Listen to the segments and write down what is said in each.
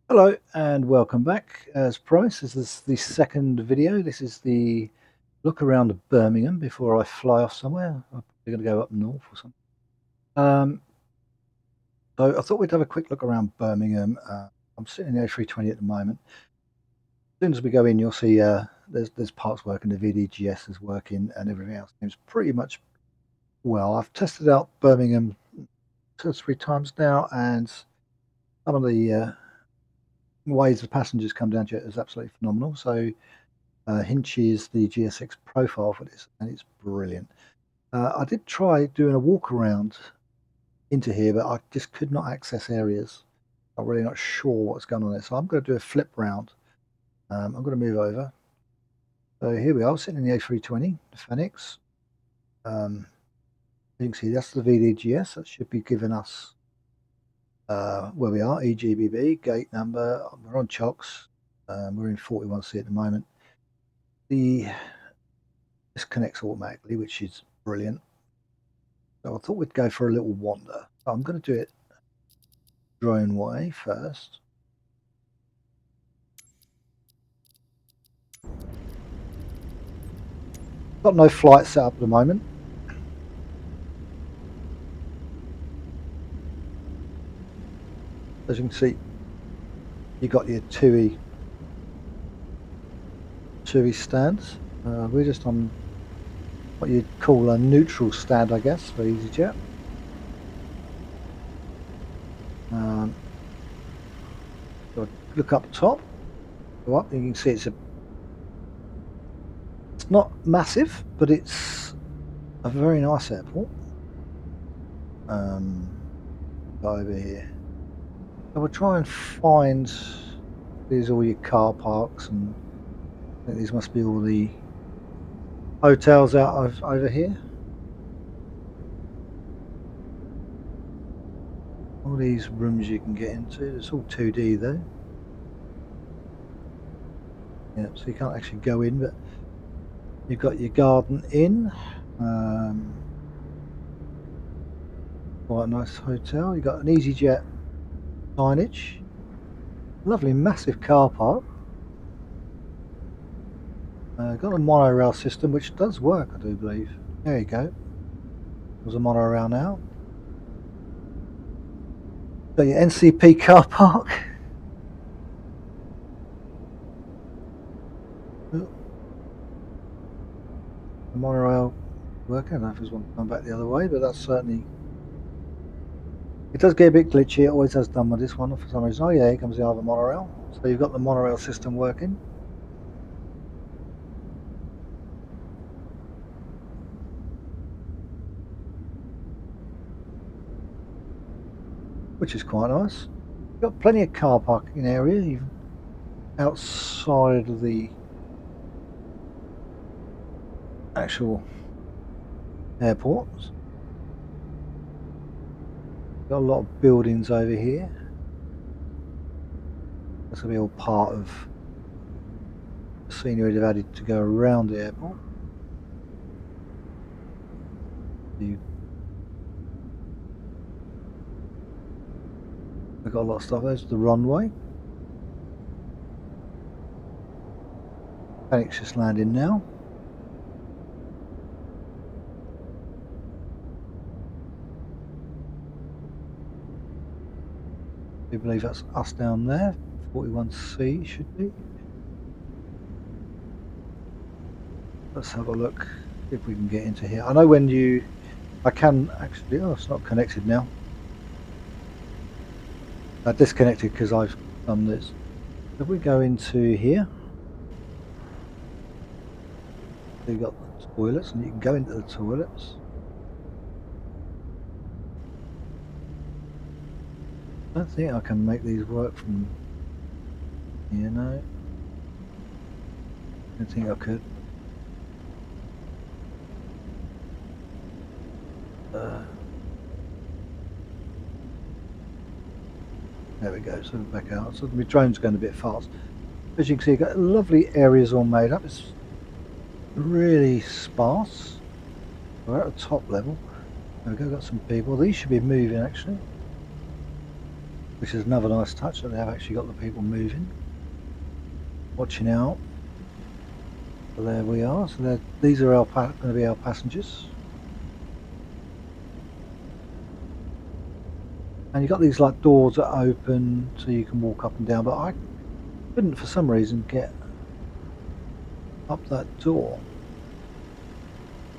Hello and welcome back. As promised, this is the second video. This is the look around Birmingham before I fly off somewhere. I'm probably going to go up north or something. Um, so I thought we'd have a quick look around Birmingham. I'm sitting in the A320 at the moment. As soon as we go in, you'll see there's parts working, the VDGS is working, and everything else seems pretty much well. I've tested out Birmingham 2 or 3 times now, and some of the ways the passengers come down to it is absolutely phenomenal. So Hinch is the GSX profile for this, and it's brilliant. I did try doing a walk around into here, but I just could not access areas. I'm really not sure what's going on there. So I'm going to do a flip round. I'm going to move over. So here we are, sitting in the A320, the Phoenix. You can see that's the VDGS. That should be giving us where we are, EGBB, gate number. We're on chocks. We're in 41C at the moment. This connects automatically, which is brilliant. So I thought we'd go for a little wander. So I'm going to do it drone way first. Got no flight set up at the moment. As you can see, you got your TUI stands. We're just on what you'd call a neutral stand, I guess, for EasyJet. So look up top, go up, and you can see it's not massive, but it's a very nice airport. Over here. So we'll try and find these all your car parks, and I think these must be all the hotels out of over here. All these rooms you can get into. It's all 2D though. Yeah, so you can't actually go in, but you've got your Garden Inn. Quite a nice hotel. You've got an EasyJet signage. Lovely massive car park. Got a monorail system which does work, I do believe. There you go. There's a monorail now. Got your NCP car park. The monorail working. I don't know if there's one going back the other way, but that's certainly. It does get a bit glitchy. It always has done with this one for some reason. Oh yeah, here comes the other monorail. So you've got the monorail system working. Which is quite nice. You've got plenty of car parking area, even outside of the actual airports. Got a lot of buildings over here. That's going to be all part of the scenery they've added to go around the airport. We've got a lot of stuff. There's the runway. Phoenix just landing now. I believe that's us down there. 41C should be. Let's have a look if we can get into here. I know when I can actually. Oh, it's not connected now. I disconnected because I've done this. If we go into here, you've got the toilets, and you can go into the toilets. I don't think I can make these work from here, no. I don't think I could. There we go, so back out. So my drone's going a bit fast. As you can see, you've got lovely areas all made up. It's really sparse. We're at the top level. There we go, got some people. These should be moving actually. which is another nice touch that they have actually got the people moving, watching out. So there we are. So these are going to be our passengers. And you've got these like doors that open so you can walk up and down, but I couldn't for some reason get up that door.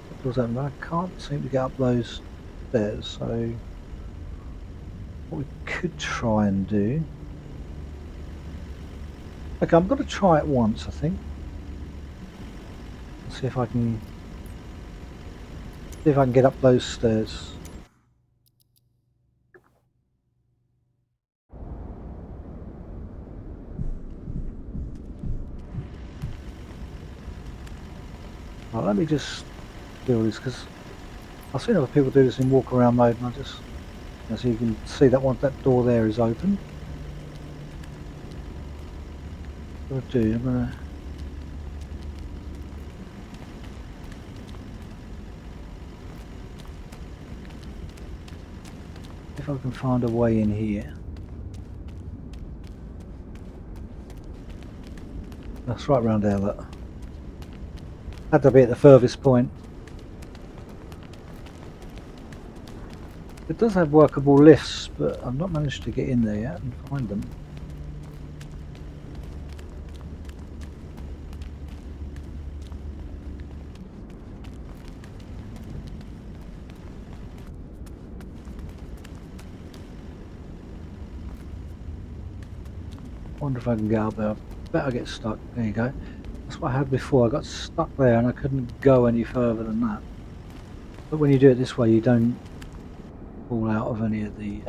That door's open, but I can't seem to get up those stairs. So what we could try and do. Okay, I'm going to try it once, I think. See if I can get up those stairs. Right, let me just do this because I've seen other people do this in walk around mode, and I just, so you can see that once that door there is open. What I'm gonna if I can find a way in here. That's right round there, look. Had to be at the furthest point. It does have workable lifts, but I've not managed to get in there yet and find them. I wonder if I can get up there. I bet I get stuck. There you go. That's what I had before. I got stuck there and I couldn't go any further than that. But when you do it this way, you don't fall out of any of the...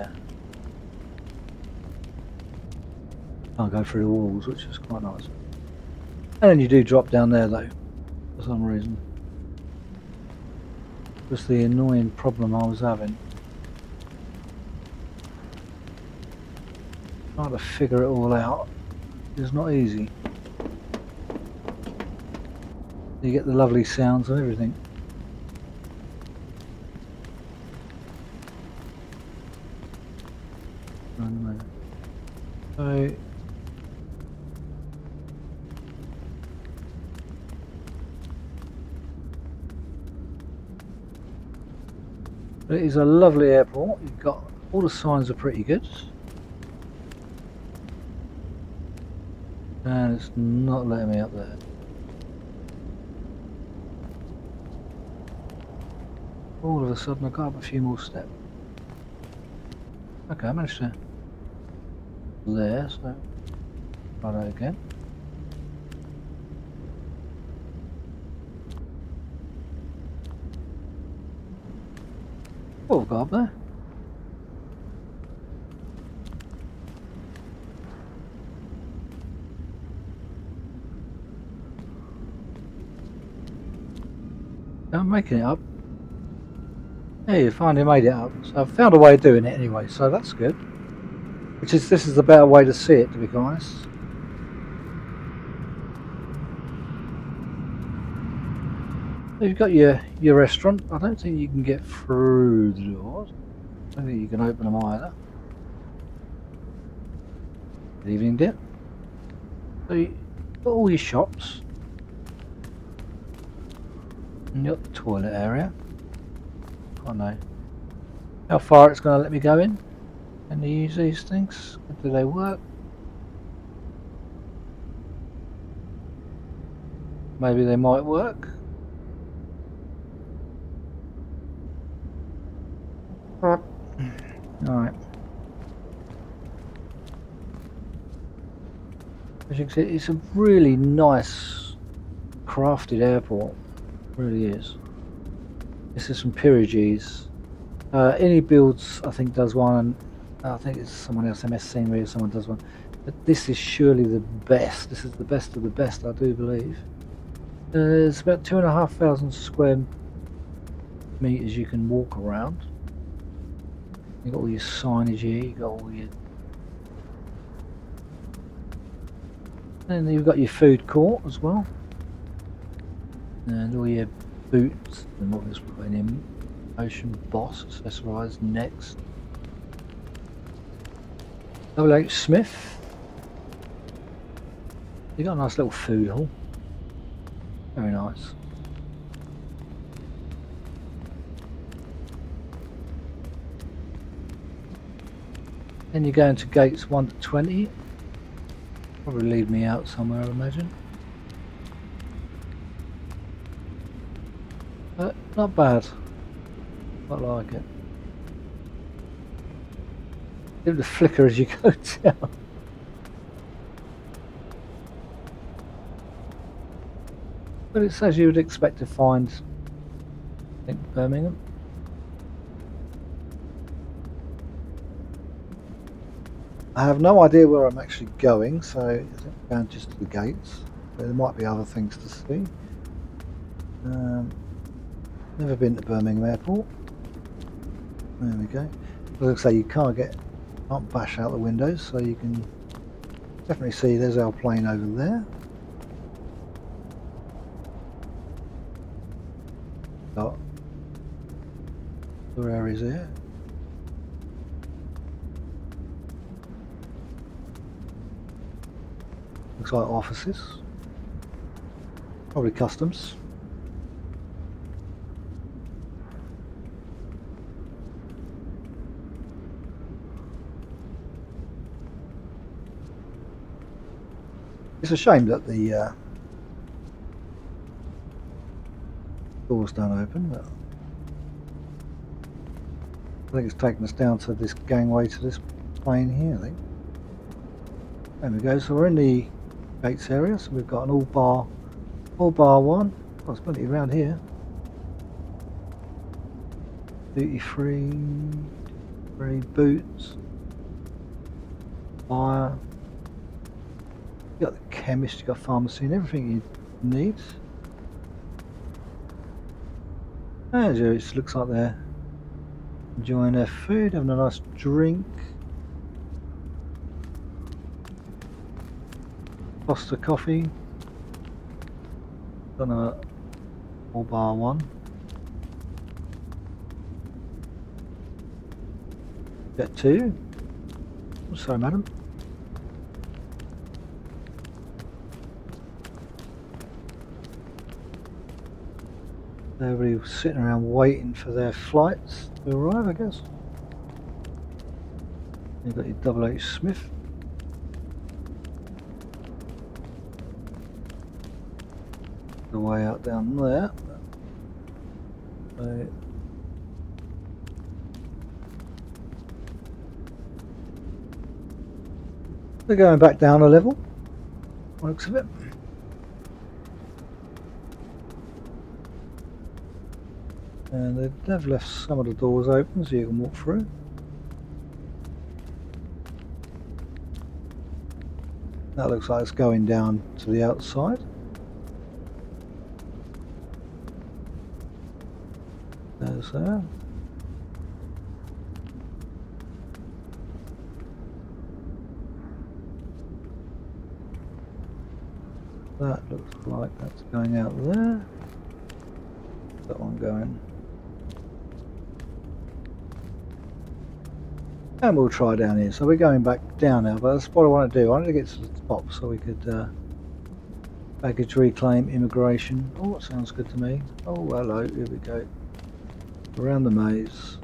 can't go through the walls, which is quite nice. And then you do drop down there though, for some reason. Just the annoying problem I was having. Trying to figure it all out is not easy. You get the lovely sounds and everything. So it is a lovely airport. You've got all the signs are pretty good. And it's not letting me up there. All of a sudden I got up a few more steps. Okay, I managed to there, so try that again. What have we got up there? I'm making it up. Yeah, you finally made it up. So I've found a way of doing it anyway, so that's good. This is the better way to see it, to be honest. You've got your restaurant. I don't think you can get through the doors. I don't think you can open them either. Good evening, dear. So you've got all your shops. And you've got the toilet area. I don't know how far it's going to let me go in. Can you use these things? Do they work? Maybe they might work. Alright. As you can see, it's a really nice crafted airport. It really is. This is from pyruguees. Any builds I think does one. I think it's someone else, MS Scenery, or someone does one. But this is surely the best. This is the best of the best, I do believe. It's about 2,500 square meters you can walk around. You've got all your signage here, you've got all your... And you've got your food court as well. And all your boots, and what this we've got in here. Ocean Boss, accessorised next. H Smith. You got a nice little food hall. Very nice. Then you go into gates 1 to 20. Probably leave me out somewhere, I imagine. But not bad. Quite like it. Give it a flicker as you go down. But it's as you would expect to find, I think, Birmingham. I have no idea where I'm actually going, so I think I'm going just to the gates. But there might be other things to see. Never been to Birmingham Airport. There we go. As I say, you can't bash out the windows, so you can definitely see there's our plane over there. Got other areas here. Looks like offices. Probably customs. It's a shame that the doors don't open, but I think it's taken us down to this gangway to this plane here, I think. There we go, so we're in the gates area, so we've got an all bar one. Oh, there's plenty around here. Duty free, boots, fire. You got the chemist, you got pharmacy, and everything you need. And it looks like they're enjoying their food, having a nice drink. Foster coffee. Got another all bar one. Get two. Oh, sorry, madam. Everybody was sitting around waiting for their flights to arrive, I guess. You've got your H Smith. The way out down there. So they're going back down a level, looks of it. And they've left some of the doors open so you can walk through. That looks like it's going down to the outside. There's there. That looks like that's going out there. That one going. And we'll try down here. So we're going back down now, but that's what I want to do. I want to get to the top so we could baggage reclaim, immigration. Oh, that sounds good to me. Oh, hello, here we go. Around the maze.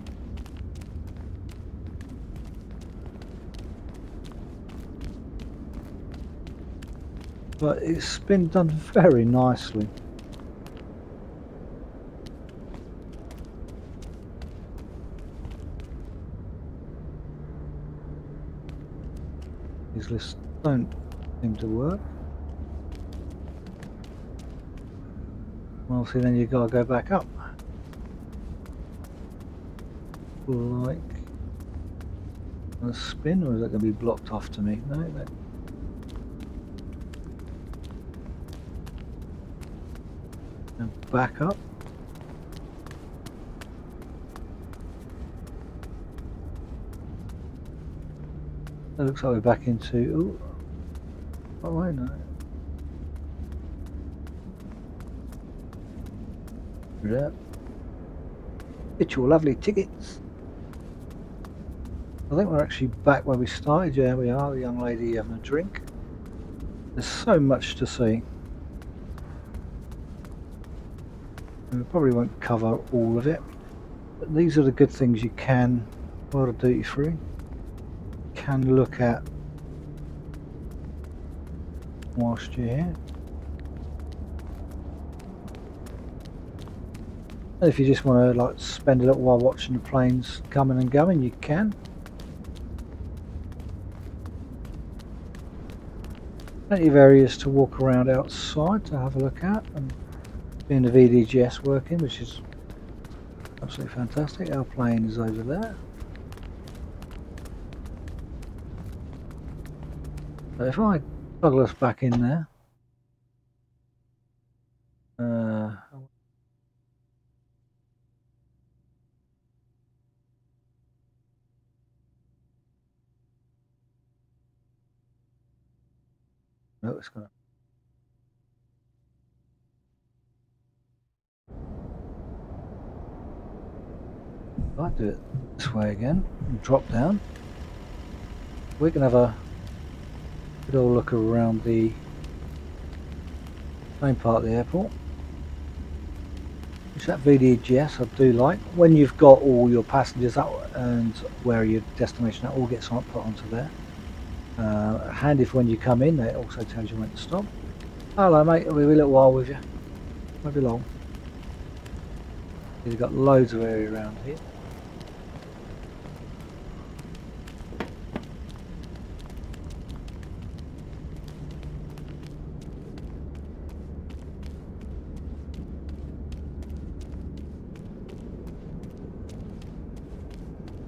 But it's been done very nicely. These lists don't seem to work. Well, see, then you've got to go back up. Like a spin, or is that going to be blocked off to me? No, no. And back up. It looks like we're back into. Oh, I know. Yeah. Get your lovely tickets. I think we're actually back where we started. Yeah, we are. The young lady having a drink. There's so much to see. And we probably won't cover all of it. But these are the good things you can, while the duty free, can look at whilst you're here. And if you just want to like spend a little while watching the planes coming and going, you can. Plenty of areas to walk around outside to have a look at, and seeing the VDGS working, which is absolutely fantastic. Our plane is over there. So if I toggle us back in there, no, it's gonna. I do it this way again and drop down. We can have a good old look around the main part of the airport. Which that VDGS I do like. When you've got all your passengers out and where your destination all gets put onto there. Handy for when you come in, it also tells you when to stop. Hello mate, I'll be a little while with you. Won't be long. You've got loads of area around here.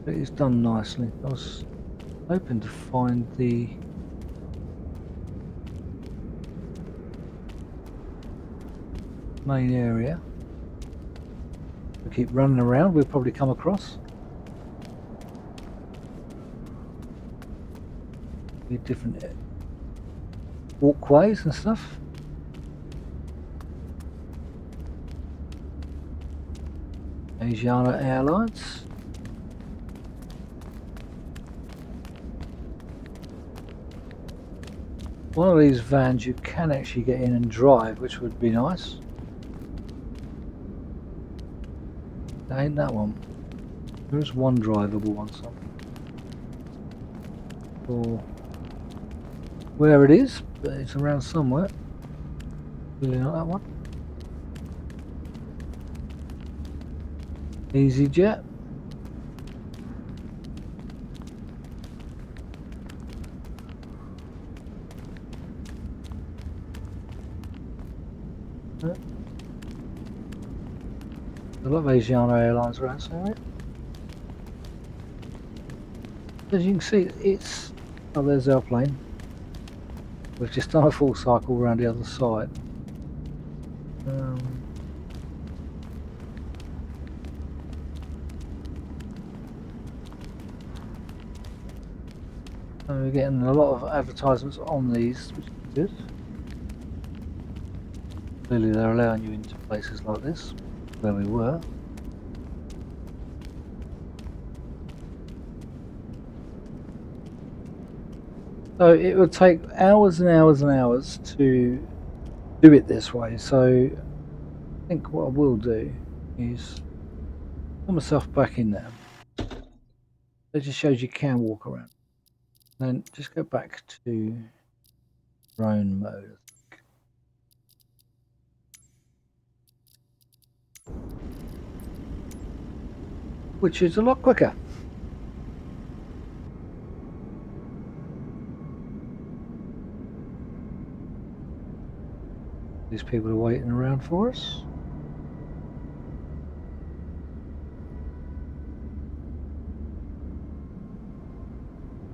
It is done nicely. I was hoping to find the main area. We keep running around, we'll probably come across the different walkways and stuff. Asiana Airlines. One of these vans you can actually get in and drive, which would be nice. That ain't that one. There is one drivable one somewhere. For where it is, but it's around somewhere. Really not that one. EasyJet. A lot of Asiana Airlines around somewhere. As you can see, it's... oh, there's our plane. We've just done a full cycle around the other side. And we're getting a lot of advertisements on these, which is good. Clearly they're allowing you into places like this, where we were. So it would take hours and hours and hours to do it this way. So I think what I will do is put myself back in there. It just shows you can walk around. Then just go back to drone mode. Which is a lot quicker. These people are waiting around for us.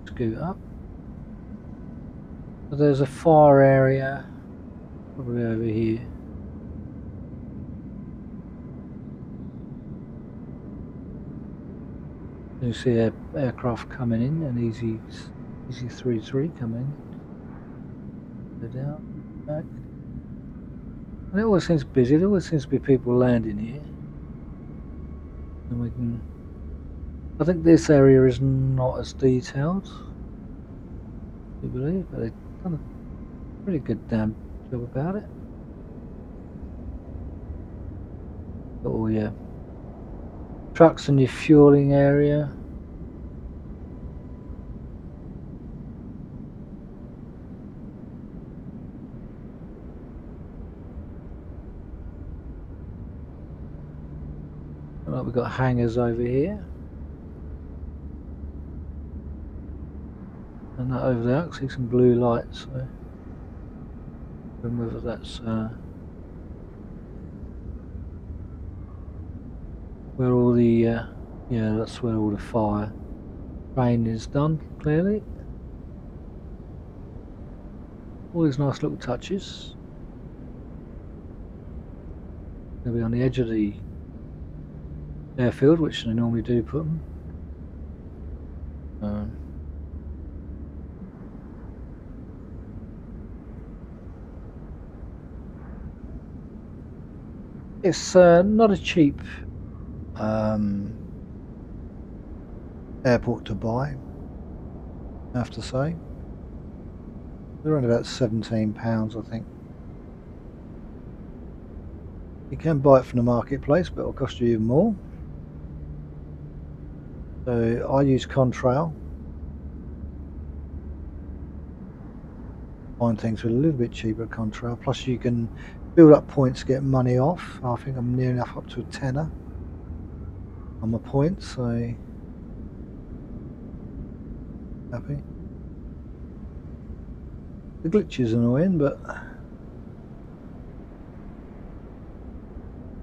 Scoot up. So there's a far area, probably over here. You see an aircraft coming in, an EZ-33 coming. Go down, back. And it always seems busy, there always seems to be people landing here. And we can I think this area is not as detailed, I believe, but they've done a pretty good damn job about it. Got all your trucks and your fueling area. Right, we've got hangars over here. And that over there, I can see some blue lights. So I don't know whether that's where all the yeah, that's where all the fire training is done, clearly. All these nice little touches. They'll be on the edge of the airfield, which they normally do put them. It's not a cheap airport to buy, I have to say. They're around about £17, I think. You can buy it from the marketplace, but it'll cost you even more. So I use Contrail. Find things with a little bit cheaper at Contrail. Plus you can build up points to get money off. I think I'm near enough up to a tenner on my points, so happy. The glitch is annoying, but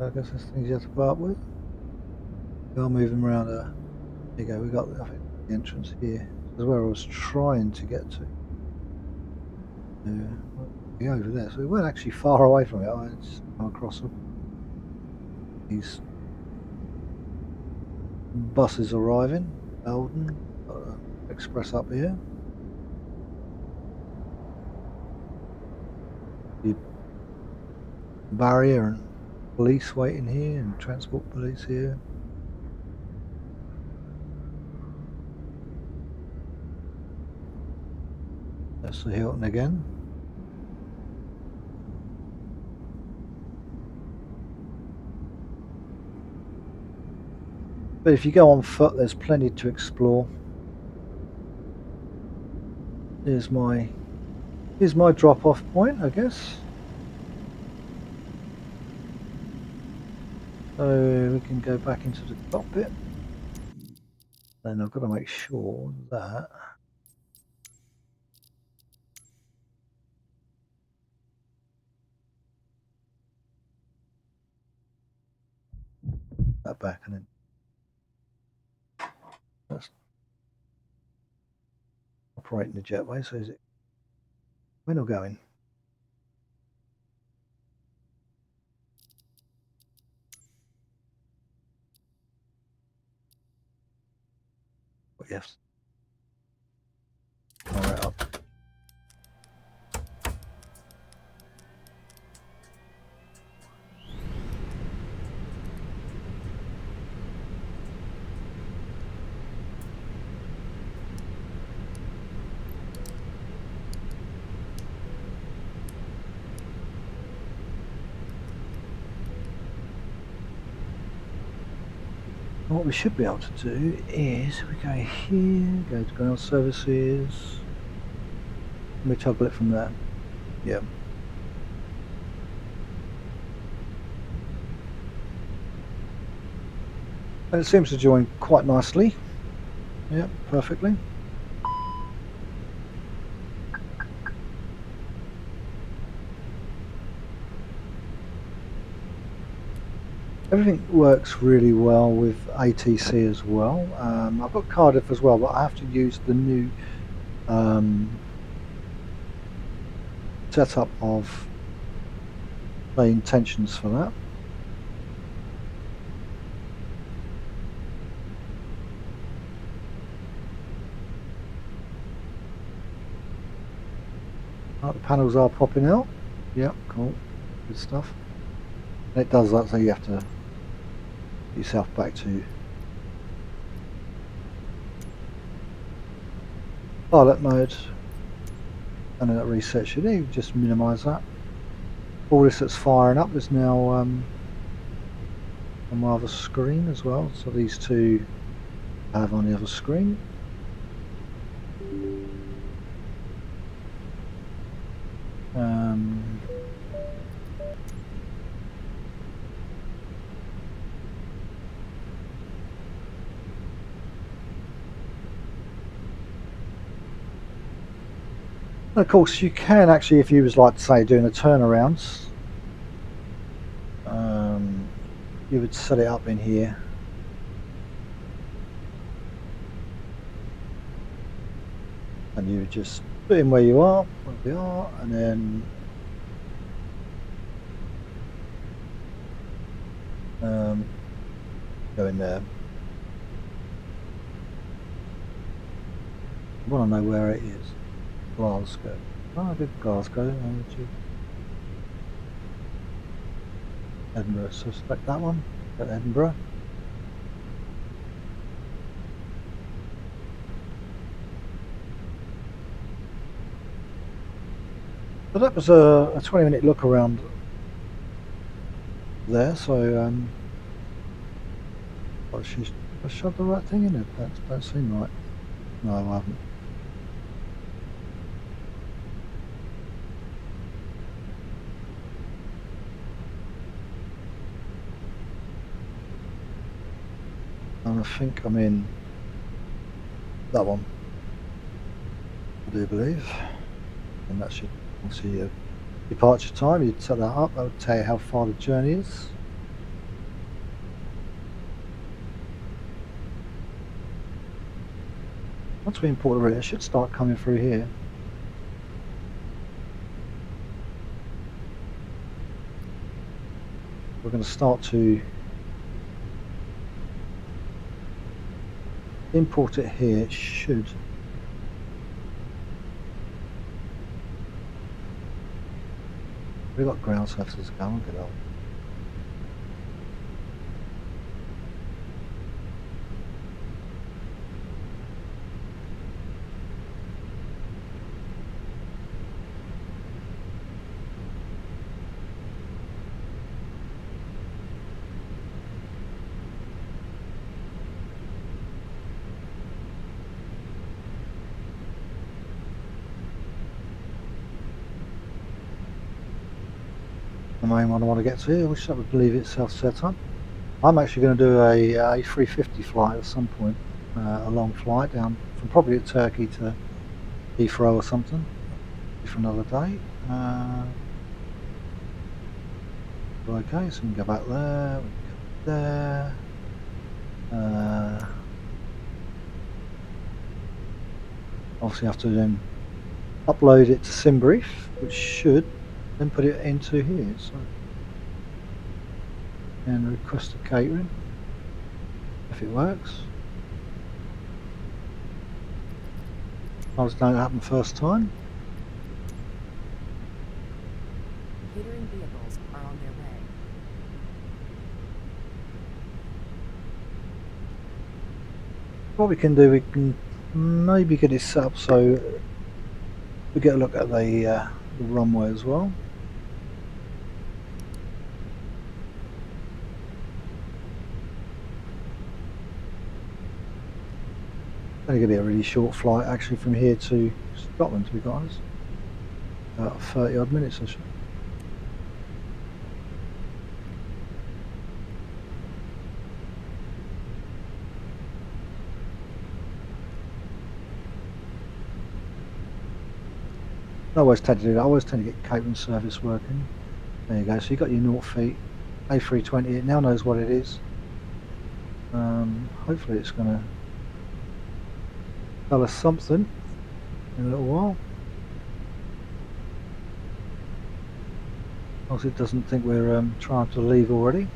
I guess there's things you have to put up with. We are moving around. There you go. We got I think the entrance here. This is where I was trying to get to. Over there, so we weren't actually far away from it. I just come across them. These buses arriving. Eldon Express up here. The barrier and police waiting here, and transport police here. That's the Hilton again. But if you go on foot, there's plenty to explore. Here's my drop-off point, I guess. So we can go back into the cockpit. Then I've got to make sure that back, and then that's operating the jetway. So is it when or going? Yes. All right, up. What we should be able to do is we go here, go to ground services, and we toggle it from there. Yeah. And it seems to join quite nicely. Yeah, perfectly. Everything works really well with ATC as well. I've got Cardiff as well, but I have to use the new setup of the intentions for that. The panels are popping out. Yeah, cool, good stuff. And it does that, so you have to get yourself back to pilot mode, and then it resets you. You just minimise that. All this that's firing up is now on my other screen as well. So these two I have on the other screen. Of course, you can actually, if you was like, say, doing a turnarounds, you would set it up in here. And you would just put in where we are, and then go in there. I want to know where it is. Glasgow. Oh, I did Glasgow. Edinburgh. So select that one. At Edinburgh. So that was a 20-minute look around there. So I shoved the right thing in it. That don't seem right. No, I haven't. And I think I'm in that one, I do believe, and that should see your departure time. You'd set that up. That would tell you how far the journey is. Once we import the route, it should start coming through here. We're going to start to import it here. It should. We've got ground surfaces going. Look at that. The main one I want to get to, which that would believe itself set up. I'm actually going to do a 350 flight at some point, a long flight down from probably Turkey to Heathrow or something for another day. Okay, so we can go back there, we can go there. Obviously have to then upload it to SimBrief, which should then put it into here. So, and request a catering if it works. Those don't happen first time. Catering vehicles are on their way. What we can do, we can maybe get it set up so we get a look at the runway as well. Only going to be a really short flight actually from here to Scotland, to be honest. About 30 odd minutes or so. I always tend to do that. I always tend to get catering service working. There you go. So you've got your 0 feet A320. It now knows what it is. Hopefully it's going to tell us something in a little while. As it doesn't think we're trying to leave already.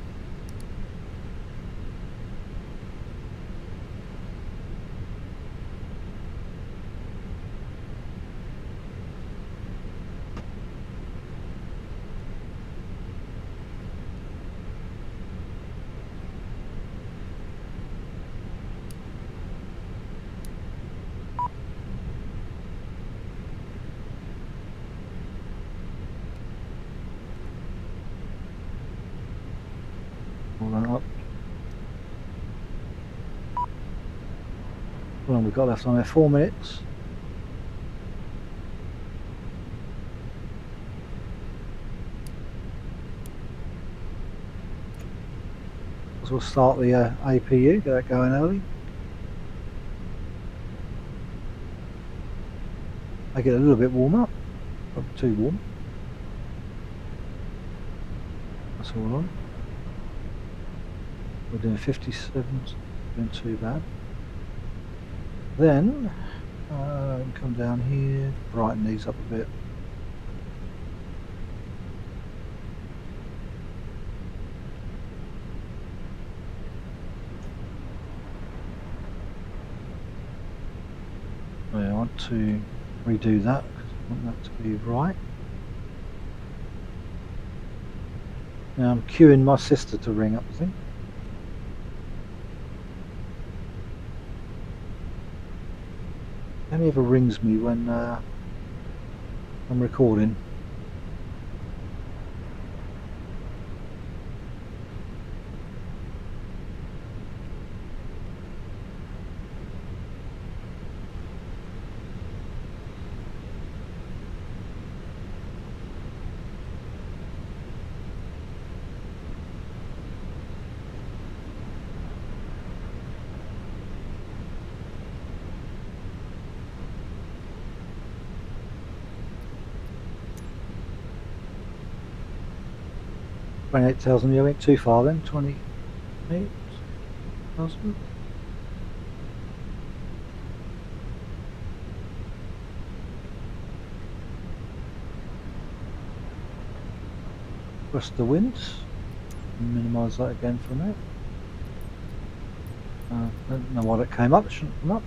long we've got left on there? 4 minutes. So we'll start the APU, get that going early. Make it a little bit warmer, probably too warm. That's all on. We're doing 57, doing too bad. Then come down here, brighten these up a bit. I want to redo that because I want that to be right. Now I'm queuing my sister to ring up, I think. Only ever rings me when I'm recording. $28,000, you went too far then, 28,000. Press the winds, minimise that again for a minute. I don't know why that came up, it shouldn't come up.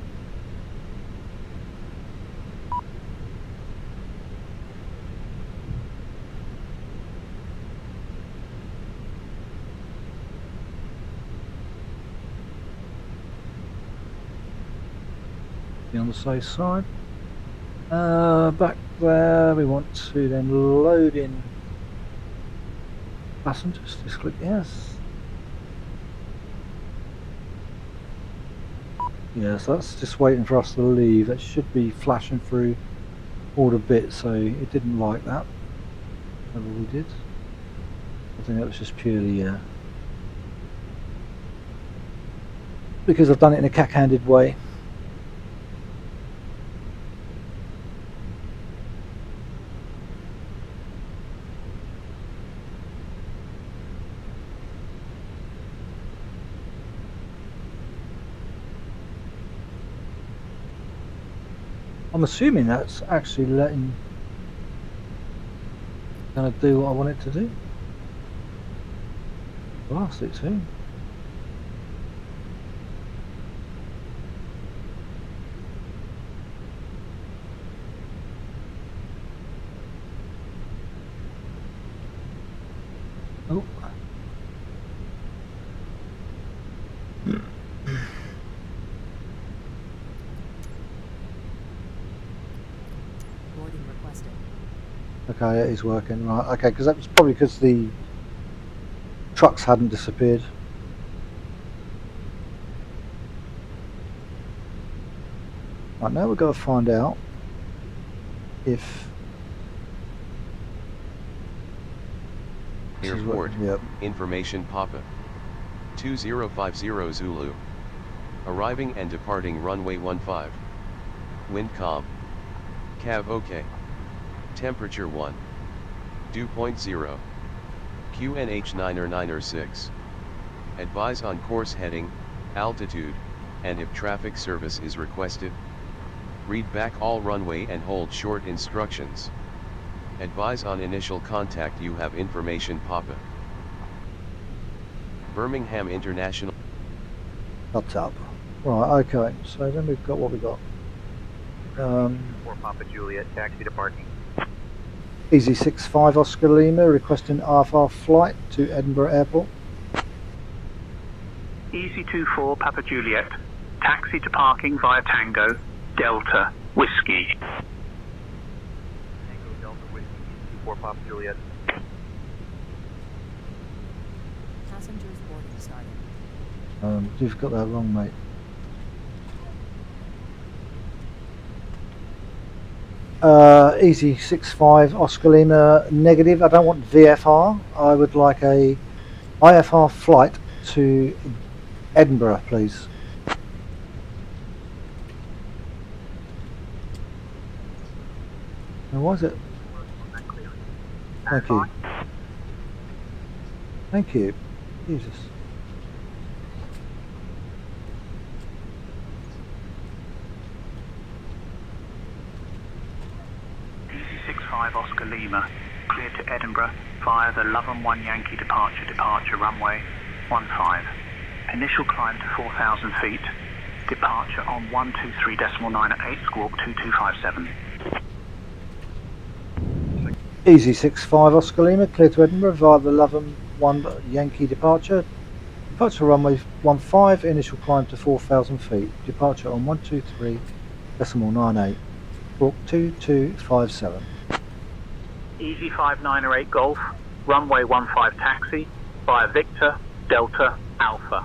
Be on the safe side. Back there, we want to then load in passengers. Just click yes. Yes, that's just waiting for us to leave. It should be flashing through all the bits, so it didn't like that. Whatever we did. I think that was just purely because I've done it in a cack-handed way. I'm assuming that's actually gonna do what I want it to do. Blast it too. Oh. Boarding requested. Okay, it is working, right. Okay, because that was probably because the trucks hadn't disappeared. Right, now we've got to find out if Airport, yep. information Papa 2050 Zulu, arriving and departing runway 15, wind calm, cav OK, temperature 1, dew point 0, QNH 9er 6, advise on course heading, altitude, and if traffic service is requested, read back all runway and hold short instructions. Advise on initial contact. You have information Papa. Birmingham International. That's up. Right, okay, so then we've got what we got. 4 Papa Juliet, taxi to parking. Easy 65 Oscar Lima requesting RFR flight to Edinburgh Airport. Easy 24 Papa Juliet, taxi to parking via Tango, Delta, Whiskey. Tango Delta Whiskey, 24 Papa Juliet. Passengers boarding started. You've got that wrong, mate. Easy 65 Oscar Lima negative. I don't want VFR. I would like a IFR flight to Edinburgh, please. And why is it? Thank you. Thank you. Jesus. Easy 65 Oscar Lima, cleared to Edinburgh via the Loveham 1 Yankee departure runway 15. Initial climb to 4,000 feet. Departure on 123.9 at 8 squawk 2257. Easy 65 Oscar Lima, clear to Edinburgh via the Loveham 1 Yankee departure. Departure runway 15, initial climb to 4,000 feet. Departure on 123.98. Squawk 2257. Easy 5908 Golf, runway 15 taxi via Victor, Delta, Alpha.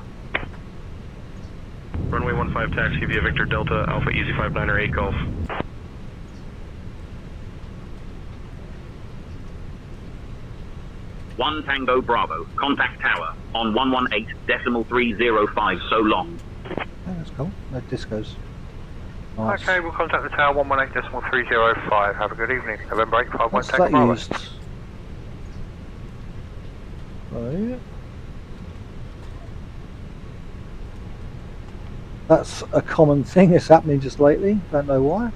Runway 15 taxi via Victor Delta Alpha Easy 5908 Golf. One Tango Bravo, contact tower on 118.305 so long. Yeah, that's cool. No discos. Nice. Okay, we'll contact the tower 118.305. Have a good evening. November 851 What's Tango that Bravo. used? Right. That's a common thing. It's happening just lately. Don't know why.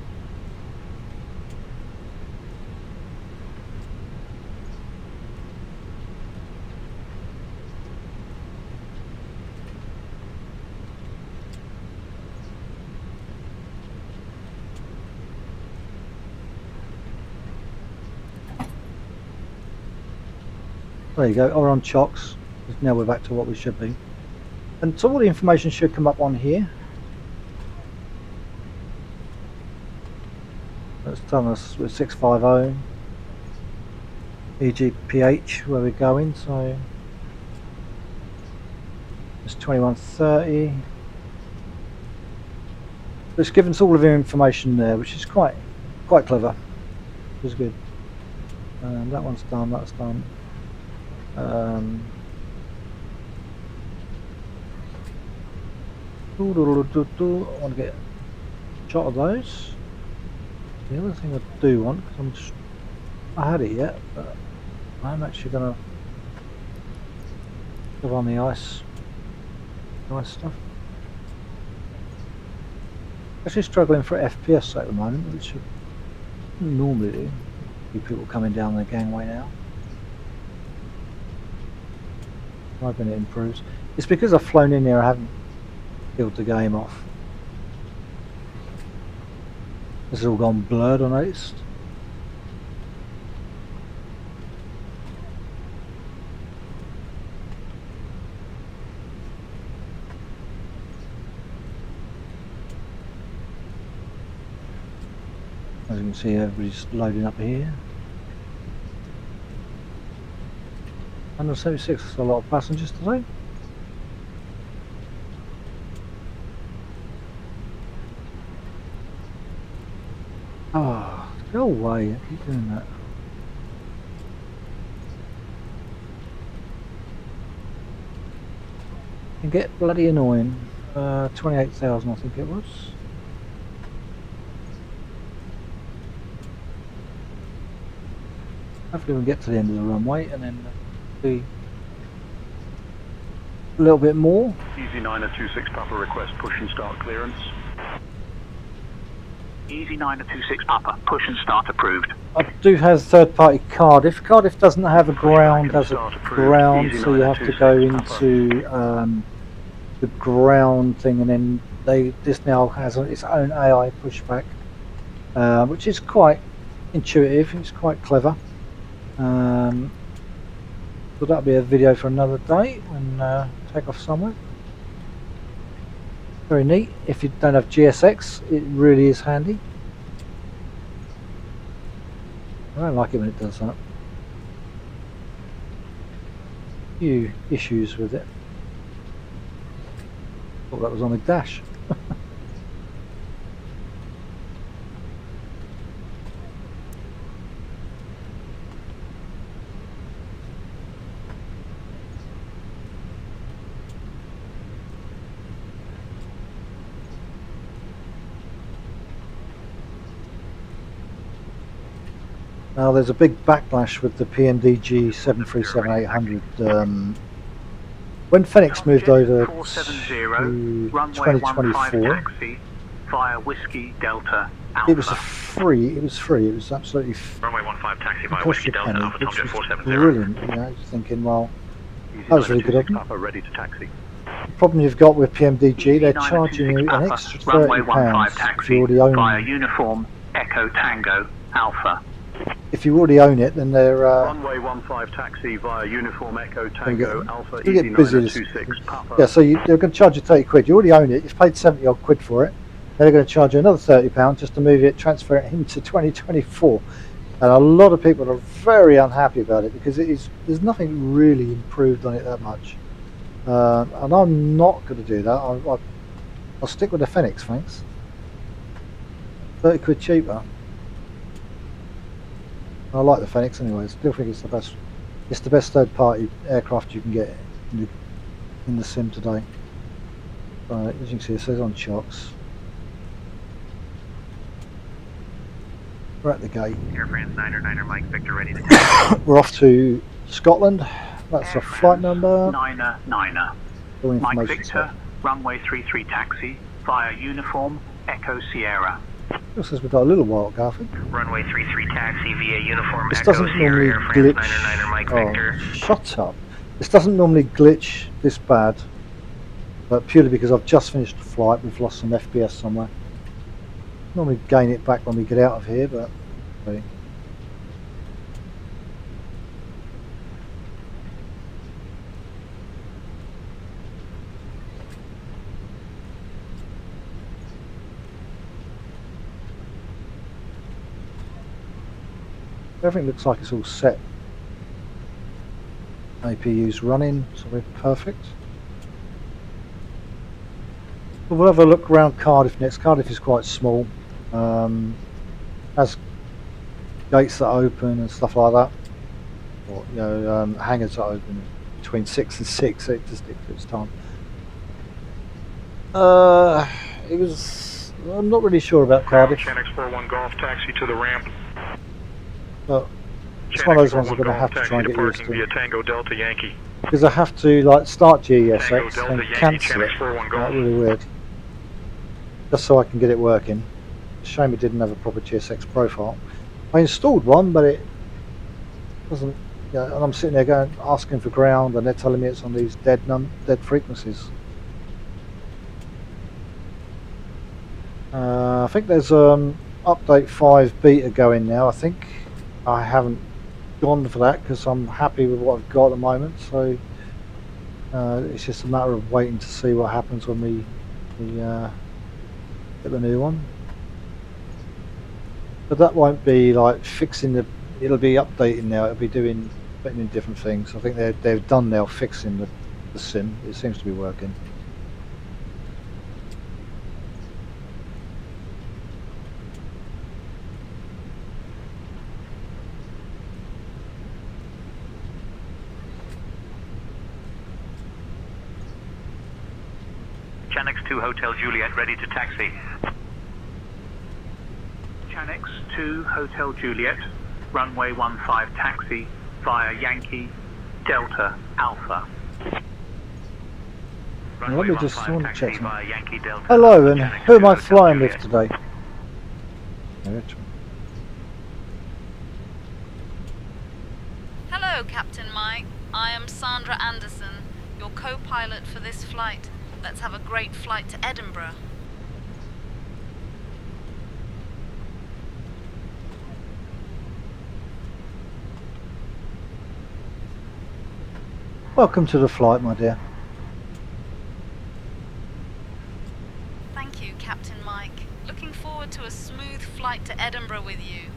There you go, or on chocks. Now we're back to what we should be. And so all the information should come up on here. That's telling us with 650 EGPH where we're going, so it's 2130. It's given us all of the information there, which is quite clever. Which is good. And that one's done, that's done. I want to get a shot of those. The other thing I do want, because I had it yet, but I'm actually going to go on the ice stuff. Actually struggling for FPS at the moment, which I normally do. People coming down the gangway now. Hoping it improves. It's because I've flown in here, I haven't killed the game off. This has all gone blurred, I noticed. As you can see, everybody's loading up here. 176, that's a lot of passengers today. Oh, go away, I keep doing that. Can get bloody annoying. 28,000 I think it was. Hopefully we'll get to the end of the runway and then be a little bit more. Easy 9026 Papa request push and start clearance. Easy 9026 Papa, push and start approved. I do have third-party Cardiff. Cardiff doesn't have a ground as a ground, so you have to go into the ground thing, and then this now has its own AI pushback, which is quite intuitive. It's quite clever. So that'll be a video for another day and take off somewhere. Very neat. If you don't have GSX, it really is handy. I don't like it when it does that. Few issues with it. Thought that was on the dash. Now there's a big backlash with the PNDG 737-800. When Fenix moved over to 2024, taxi via Whiskey Delta Alpha. it was free. It was absolutely Runway 15 taxi via cost Whiskey a Delta penny, Alpha which Tom Jet was 470. brilliant. You know, thinking, well, that was really good of them. Papa ready to taxi. The problem you've got with PMDG, they're charging you an extra £30 if you already own via it. Uniform Echo Tango Alpha. If you already own it, then they're Runway 15 taxi via Uniform Echo Tango Alpha you get busy. 9026 Papa. Yeah, so they're going to charge you 30 quid. You already own it. You've paid 70 odd quid for it. They're going to charge you another £30 just to move it, transfer it into 2024. And a lot of people are very unhappy about it because there's nothing really improved on it that much. And I'm not going to do that. I'll stick with the Fenix, thanks. 30 quid cheaper. I like the Fenix anyway. I still think it's the best. It's the best third-party aircraft you can get in the sim today. Right, as you can see, it says on chocks. We're at the gate. Air France 9er Mike Victor ready to We're off to Scotland. That's Air a flight France number. 9er. All Mike information. Victor, runway 33 taxi via Uniform Echo Sierra. It says we've got a little while, Garfield. Runway 33 taxi via Uniform This Echo doesn't Sierra normally Air France glitch. 9er Mike Oh, Victor. shut up. This doesn't normally glitch this bad, but purely because I've just finished the flight, we've lost some FPS somewhere. Normally gain it back when we get out of here, but okay. Everything looks like it's all set. APU's running, so we're perfect. But we'll have a look around Cardiff next. Cardiff is quite small. Has gates that open and stuff like that. Or, you know, hangars that open between 6 and 6, so it just takes time. It was. I'm not really sure about Cardiff. Channel 41 Golf taxi to the ramp. But it's one of those ones I'm going to have to try and get used to. Via Tango Delta Yankee. Because I have to like start GESX Tango Delta and Yankee cancel it. Channel 41 Golf. That's really weird. Just so I can get it working. Shame it didn't have a proper GSX profile. I installed one, but it doesn't. You know, and I'm sitting there going asking for ground, and they're telling me it's on these dead frequencies. I think there's update 5 beta going now. I think I haven't gone for that because I'm happy with what I've got at the moment. So it's just a matter of waiting to see what happens when we get the new one. But that won't be like fixing the. It'll be updating now. It'll be putting in different things. I think they've done now fixing the sim. It seems to be working. Channex 2 Hotel Juliet ready to taxi. Channex 2 Hotel Juliet, runway 15 taxi via Yankee Delta Alpha. Now, let me just want to check something. via Yankee Delta. Hello, and Channex who 2 am I Hotel flying Juliet. with today? Hello, Captain Mike. I am Sandra Anderson, your co-pilot for this flight. Let's have a great flight to Edinburgh. Welcome to the flight, my dear. Thank you, Captain Mike. Looking forward to a smooth flight to Edinburgh with you.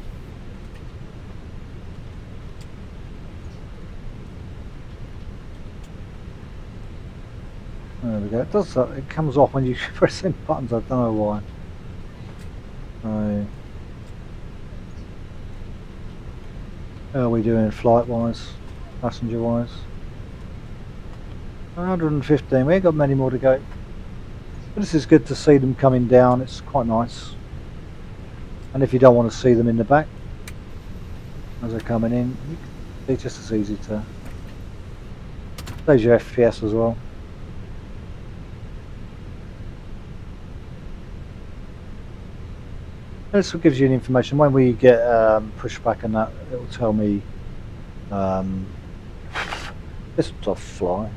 There we go. It does that. It comes off when you press in buttons. I don't know why. How are we doing flight-wise, passenger-wise? 115. We ain't got many more to go. But this is good to see them coming down. It's quite nice. And if you don't want to see them in the back, as they're coming in. It's just as easy to saves your FPS as well. This gives you an information when we get pushback and that, it will tell me this was a fly.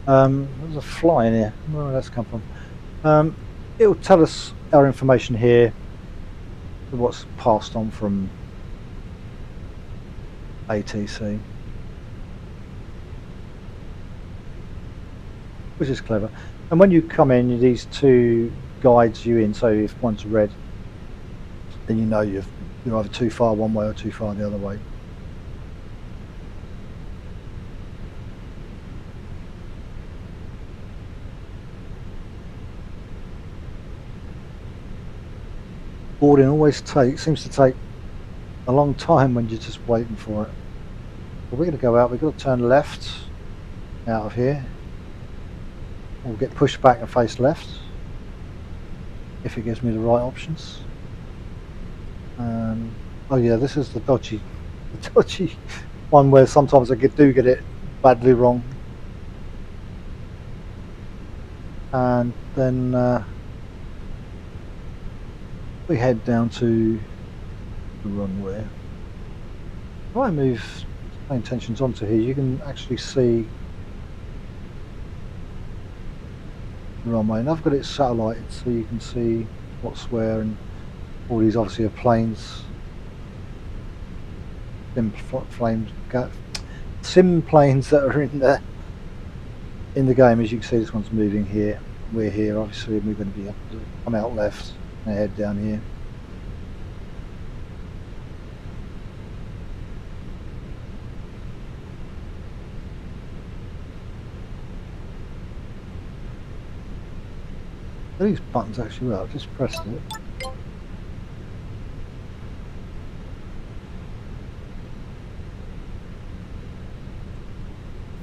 There's a fly in here. Where did that come from? It will tell us our information here, what's passed on from ATC, which is clever. And when you come in, these two guides you in. So if one's red, then you know you're either too far one way or too far the other way. Boarding always seems to take a long time when you're just waiting for it. But we're going to go out. We've got to turn left out of here. We'll get pushed back and face left if it gives me the right options. Oh yeah, this is the dodgy one where sometimes I do get it badly wrong. And then we head down to the runway. If I move paying attention onto here, you can actually see the runway, and I've got it satellited so you can see what's where, and all these obviously are planes, sim planes that are in the game. As you can see, this one's moving here. We're here, obviously, and we're going to be able to come out left and head down here. These buttons actually work. I've just pressed it.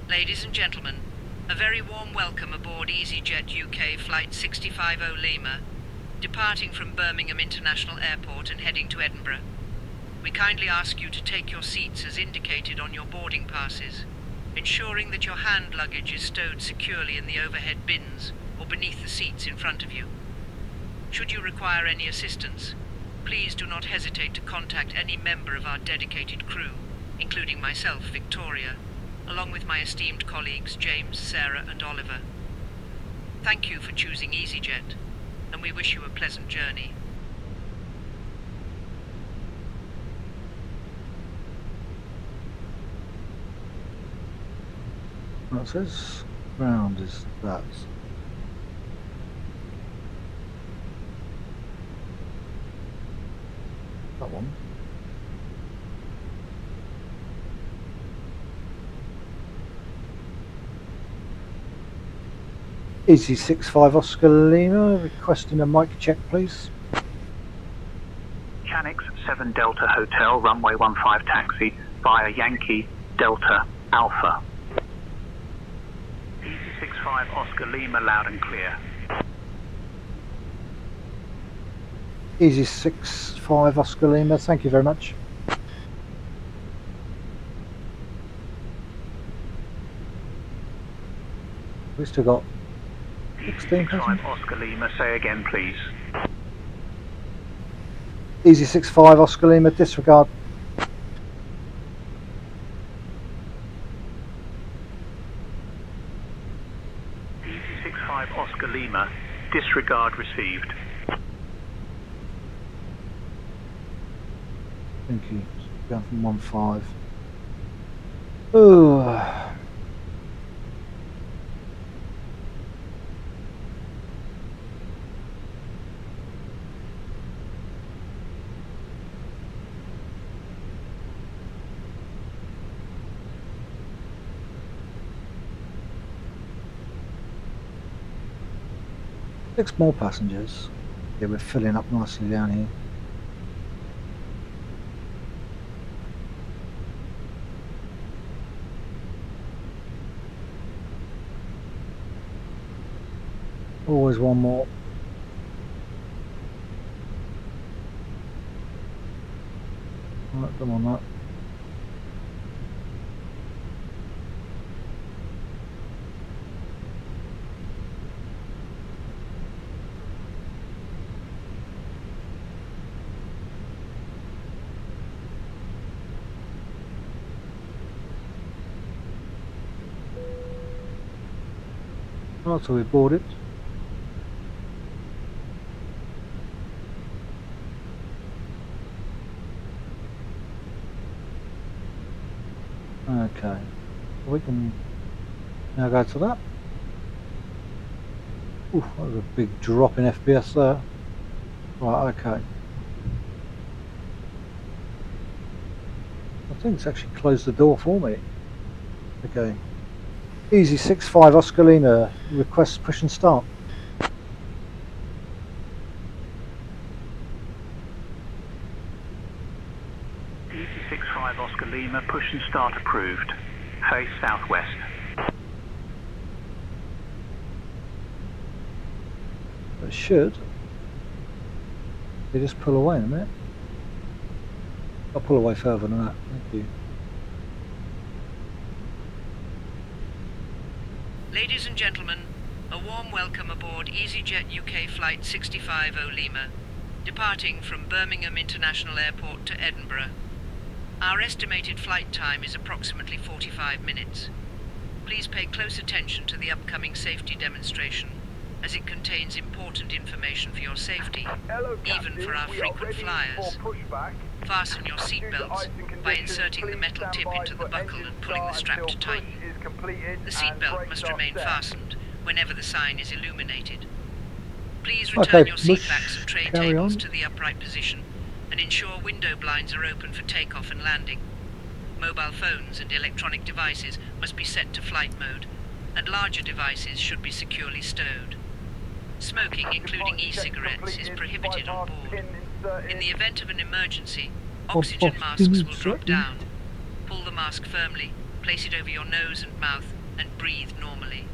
Ladies and gentlemen, a very warm welcome aboard EasyJet UK Flight 650 Lima, departing from Birmingham International Airport and heading to Edinburgh. We kindly ask you to take your seats as indicated on your boarding passes, ensuring that your hand luggage is stowed securely in the overhead bins or beneath the seats in front of you. Should you require any assistance, please do not hesitate to contact any member of our dedicated crew, including myself, Victoria, along with my esteemed colleagues James, Sarah and Oliver. Thank you for choosing EasyJet, and we wish you a pleasant journey. Well, it says ground is that. That one. Easy 65 Oscar Lima, requesting a mic check, please. Chanix 7 Delta Hotel, runway 15 taxi via Yankee Delta Alpha. Easy 65 Oscar Lima, loud and clear. Easy 65 Oscar Lima, thank you very much. We've still got 16 65 Oscar Lima, say again please. Easy 65 Oscar Lima, disregard. Easy 65 Oscar Lima, disregard received. Thank you. Going from 15. Oh. Six more passengers. Yeah, we're filling up nicely down here. Always one more. Right, come on that. Right, so we boarded. Okay, we can now go to that. Ooh, that was a big drop in FPS there. Right, okay. I think it's actually closed the door for me. Okay. Easy 6-5 Oscar Lima, request push and start. Easy 6-5 Oscar Lima, push and start approved. Face southwest. It should. They just pull away in a minute. I'll pull away further than that, thank you. Ladies and gentlemen, a warm welcome aboard EasyJet UK Flight 65 Lima, departing from Birmingham International Airport to Edinburgh. Our estimated flight time is approximately 45 minutes. Please pay close attention to the upcoming safety demonstration, as it contains important information for your safety, even for our frequent flyers. Fasten your seatbelts by inserting the metal tip into the buckle and pulling the strap to tighten. The seatbelt must remain fastened whenever the sign is illuminated. Please return your seatbacks and tray tables to the upright position and ensure window blinds are open for takeoff and landing. Mobile phones and electronic devices must be set to flight mode, and larger devices should be securely stowed. Smoking, including e-cigarettes, is prohibited on board. In the event of an emergency, oxygen masks will drop down. Pull the mask firmly, place it over your nose and mouth, and breathe normally.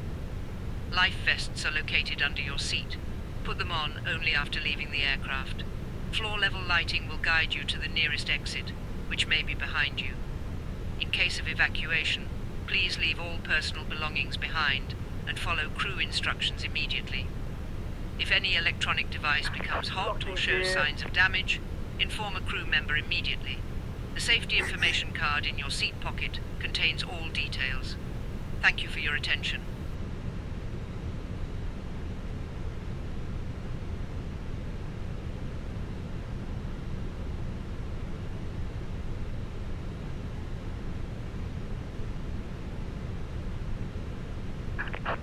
Life vests are located under your seat. Put them on only after leaving the aircraft. Floor-level lighting will guide you to the nearest exit, which may be behind you. In case of evacuation, please leave all personal belongings behind and follow crew instructions immediately. If any electronic device becomes hot or shows signs of damage, inform a crew member immediately. The safety information card in your seat pocket contains all details. Thank you for your attention.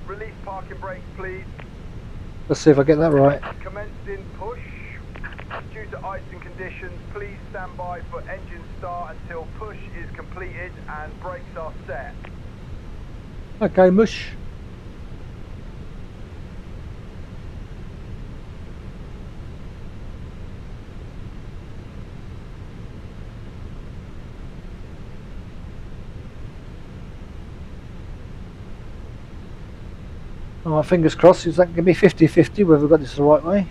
Release parking brakes, please. Let's see if I get that right. Commencing push. Due to icing conditions, please stand by for engine start until push is completed and brakes are set. Okay, mush. Oh, fingers crossed. Is that going to be 50-50 whether we've got this the right way?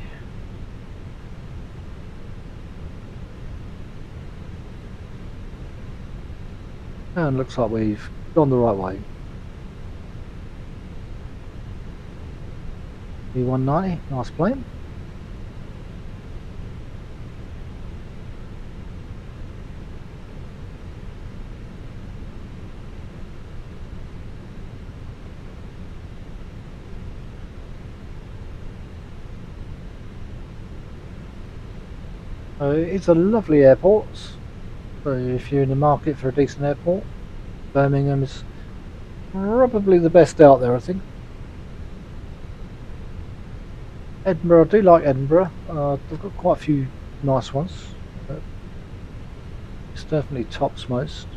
And looks like we've gone the right way. E190, nice plane. It's a lovely airport. So if you're in the market for a decent airport, Birmingham is probably the best out there, I think. Edinburgh, I do like Edinburgh. They've got quite a few nice ones. It's definitely tops most.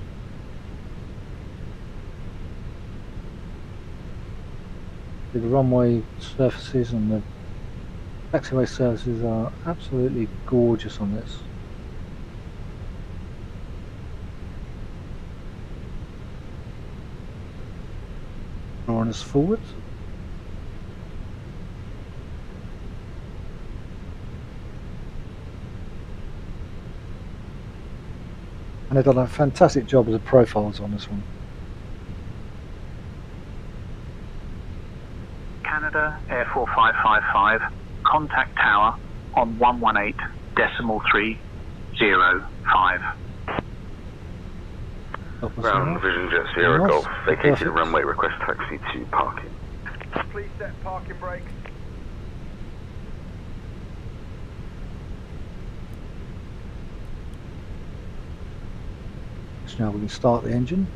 The runway surfaces and the taxiway services are absolutely gorgeous on this. Drawing us forward. And they've done a fantastic job of the profiles on this one. Canada Air 4555, contact tower on 118.305. Ground Vision Jet Sierra Golf, vacated runway, request taxi to parking. please set parking brakes. So now we can start the engine.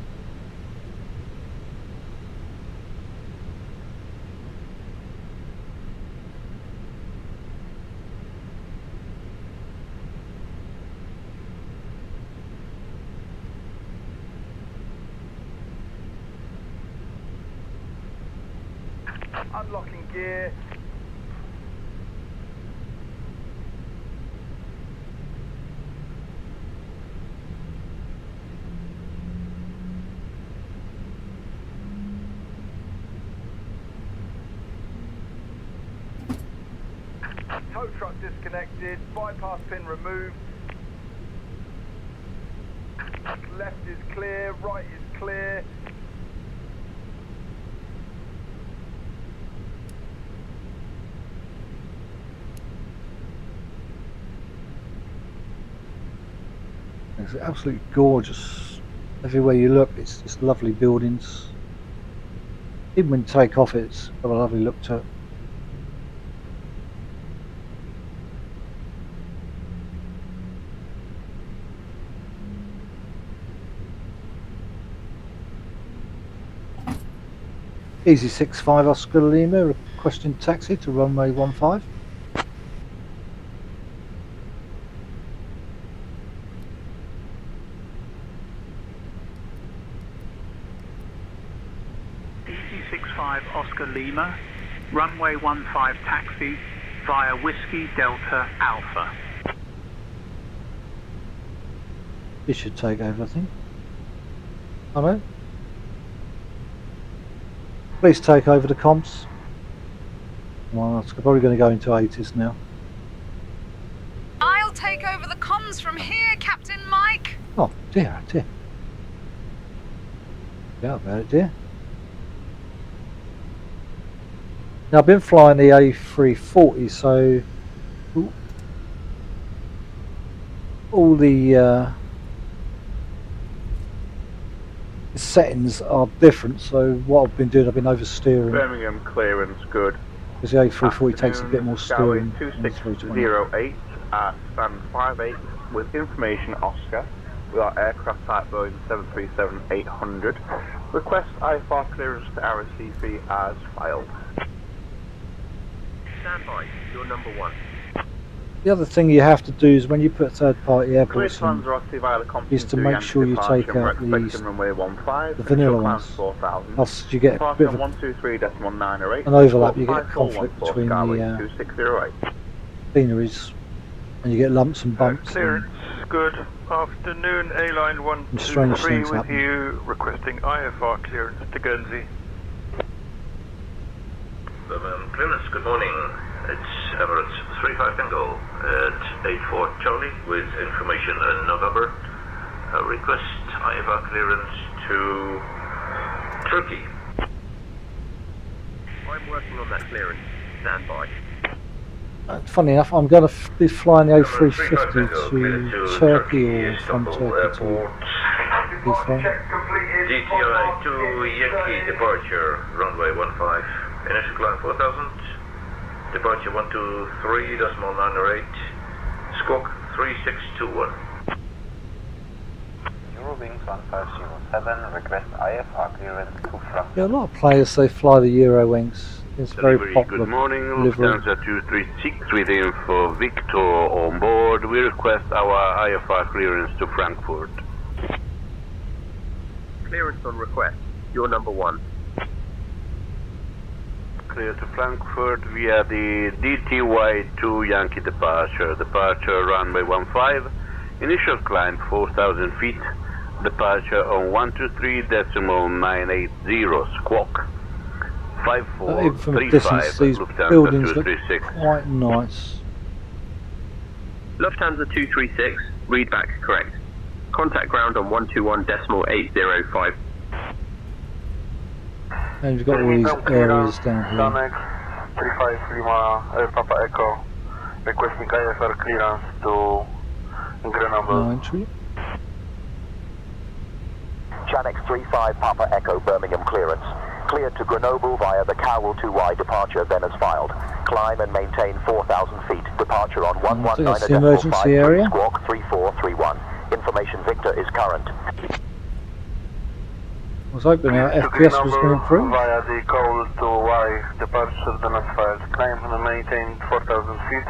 Unlocking gear. Tow truck disconnected, bypass pin removed. Left is clear, right is clear. It's absolutely gorgeous. Everywhere you look, it's just lovely buildings. Even when you take off, it's got a lovely look to it. Easy 65 Oscar Lima, requesting taxi to runway 15. Easy 65 Oscar Lima, runway 15 taxi via Whiskey Delta Alpha. This should take over, I think. Hello? Please take over the comms. Well, it's probably going to go into 80s now. I'll take over the comms from here, Captain Mike. Oh dear, dear. Yeah, about it, dear. Now I've been flying the A340, so all the settings are different. So what I've been doing, I've been oversteering. Birmingham clearance good. Because the A340 takes a bit more steering. 2608 at stand 58 with information Oscar. We are aircraft type Boeing 737-800. Request IFR clearance to our CP as filed. Stand by, you're number 1. The other thing you have to do is when you put third-party airports in, is to make sure you take out the vanilla ones. Else you get a bit of an overlap, you get a conflict between the sceneries, and you get lumps and bumps. Clearance, good afternoon, A-line 123 with you, requesting IFR clearance to Guernsey. Clearance, good morning. It's Emirates 35 Tango at 84 Charlie with information in November. Request IFR clearance to Turkey. I'm working on that clearance. Stand by. Funny enough, I'm going to be flying the A350 to Turkey or from Turkey to Heathrow. GTI to Yankee departure, runway 15. Initial climb 4000. Departure 123.908. Squawk 3621. Eurowings 1507, request IFR clearance to Frankfurt. Yeah, a lot of players, they fly the Eurowings. It's very popular. Good morning, delivery. Lufthansa 236 with info Victor on board. We request our IFR clearance to Frankfurt. Clearance on request, you're number 1. Clear to Frankfurt via the DTY2 Yankee departure. Departure runway 15. Initial climb 4,000 feet. Departure on 123.980. Squawk 5435. From a distance, these buildings look quite nice. Lufthansa 236, read back correct. Contact ground on 121.805. And you've got all these areas down here. 35 Lima, Papa Echo, requesting IFR clearance to Grenoble. No entry. Janex 35 Papa Echo, Birmingham clearance. Cleared to Grenoble via the Cowell 2Y departure, then as filed. Climb and maintain 4,000 feet. Departure on 119.5 that's the emergency area. Squawk 3431. Information Victor is current. I was hoping our FPS was going to improve. Via the Cowell 2Y departure, then as filed. Climb and maintain 4,000 feet.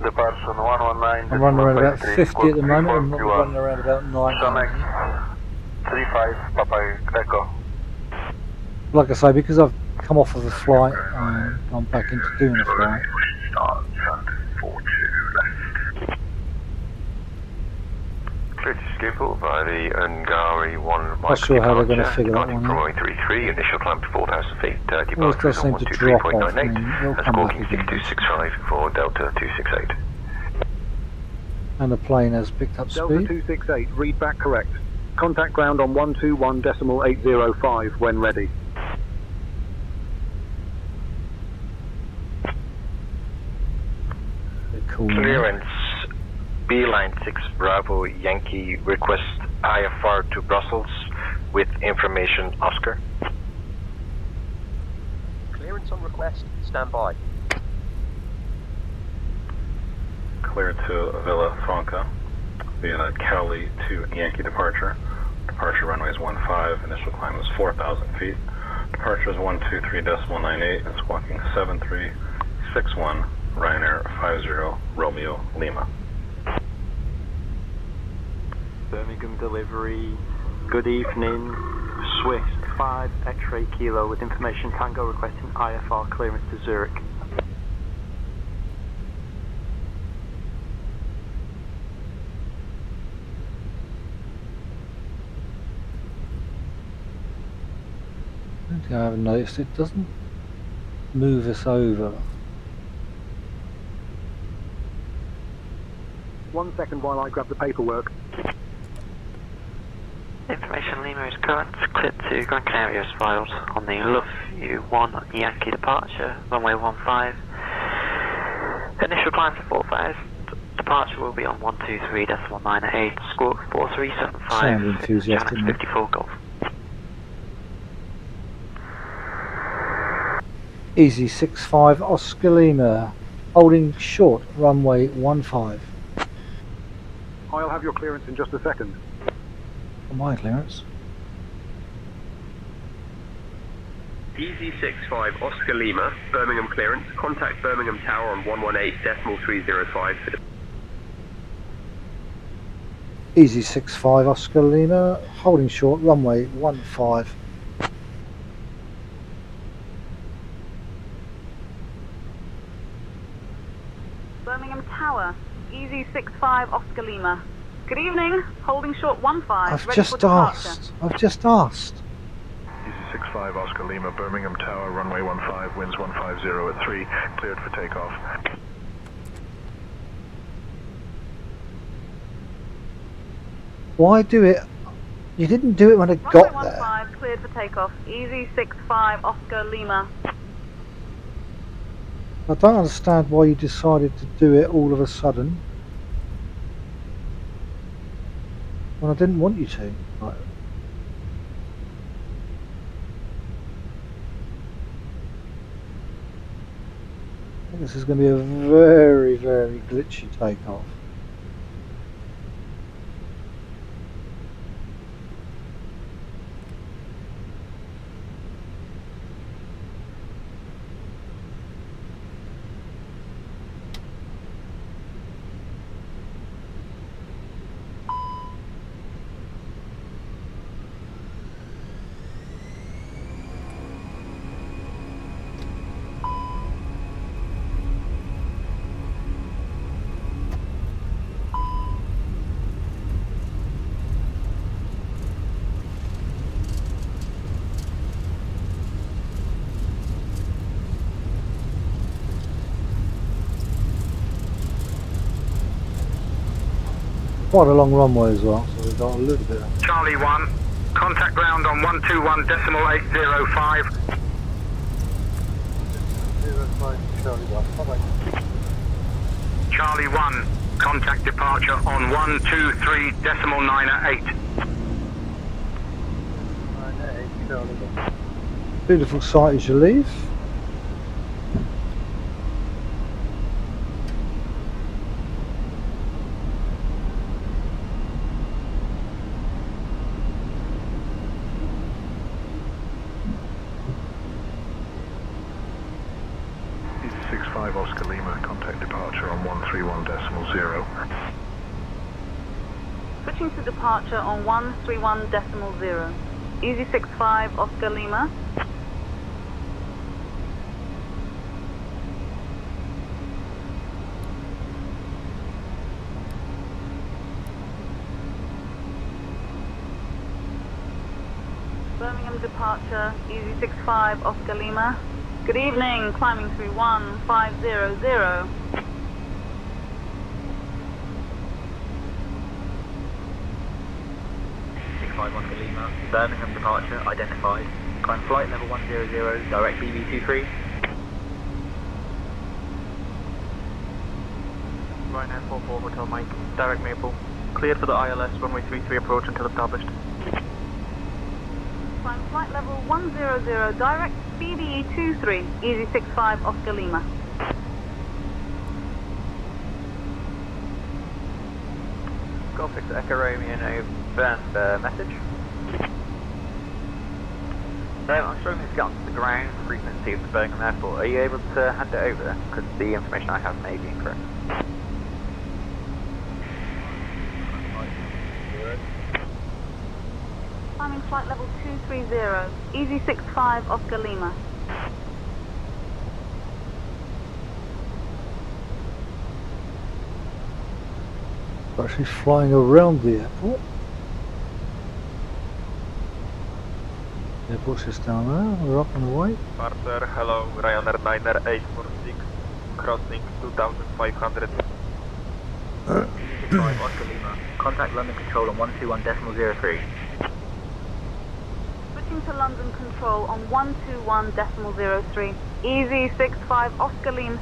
Departure on 119. I'm running around about 50 at the moment. I'm running around about 90. 35 Papa Echo. Like I say, because I've come off of a flight and gone back into doing a flight. Clear to Schiphol via the Ungari 1 Not sure how they're going to figure that one out. 33, initial climb to 4,000 feet, Well, it does seem to drop off and they'll come back again. 6265 for Delta 268. And the plane has picked up Delta speed. 268, read back correct. Contact ground on 121.805 when ready. Cool. Clearance B-Line 6 Bravo Yankee, request IFR to Brussels with information Oscar. Clearance on request, stand by. Clear to Villa Franca via Cowley to Yankee departure. Departure runway is 15, initial climb is 4,000 feet. Departure is 123.98 and squawking 7361, Ryanair 50 Romeo Lima. Birmingham delivery, good evening. Swift 5 X-ray Kilo with information Tango requesting IFR clearance to Zurich. I haven't noticed it doesn't move us over. 1 second while I grab the paperwork. Information Lima is current, cleared to Gran Canaria as filed on the Love U1 Yankee departure, runway 15. Initial climb to 4,000, departure will be on 123.98, squawk 4375, Sound enthusiastic. 54 Golf. Easy 65 Oscar Lima, holding short, runway 15. I'll have your clearance in just a second. For my clearance. Easy 65 Oscar Lima, Birmingham clearance. Contact Birmingham Tower on 118.305 for Easy 65 Oscar Lima, holding short, runway 15. Birmingham Tower, Easy 65 Oscar Lima. Good evening, holding short 15. I've just asked. Easy 65 Oscar Lima, Birmingham Tower, runway 15, winds 150 at 3, cleared for takeoff. Why do it? You didn't do it when I got runway there. 15, cleared for takeoff. Easy 65 Oscar Lima. I don't understand why you decided to do it all of a sudden when I didn't want you to. Right. I think this is going to be a very, very glitchy takeoff. Quite a long runway as well, so we've got a little bit of... Charlie 1, contact ground on 121.805. Charlie 1, contact departure on 123.908. Beautiful sight as you leave. Easy 65 Oscar Lima, contact departure on 131.0. Switching to departure on 131.0. Easy 65 Oscar Lima. Birmingham departure, Easy 65 Oscar Lima. Good evening, climbing through 1500. 65 Oscar Lima, Birmingham departure identified. Climb flight level 100, direct BB23. Ryanair 44 Hotel Mike, direct Maple. Cleared for the ILS runway 33 approach until established. Climb flight level 100, direct BB23, Easy 65 Oscar Lima. Golf 6 Echo Romeo November message. So I'm struggling to get onto the ground frequency of the Birmingham Airport. Are you able to hand it over? Because the information I have may be incorrect. Climbing flight level 230, Easy 65 Oscar Lima. We're actually flying around the airport. The airport's just down there, we're up and away. Departure, hello, Ryanair 9846, crossing 2500. 65 Oscar Lima, contact London Control on 121.03. Switching to London Control on 121.03, Easy 65 Oscar Lima.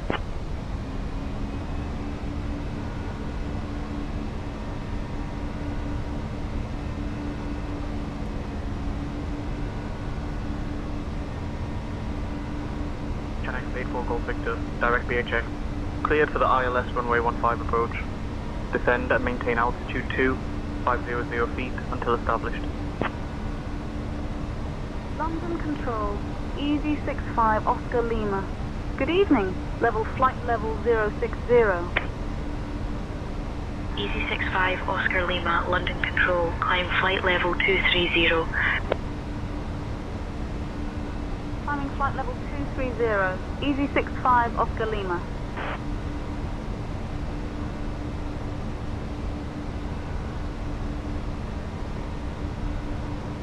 Chennai 84 Golf Victor, direct BHX. Cleared for the ILS runway 15 approach. Descend and maintain altitude 2500 feet until established. London Control, Easy 65 Oscar Lima. Good evening, flight level 060. Easy 65 Oscar Lima, London Control, climb flight level 230. Climbing flight level 230, Easy 65 Oscar Lima.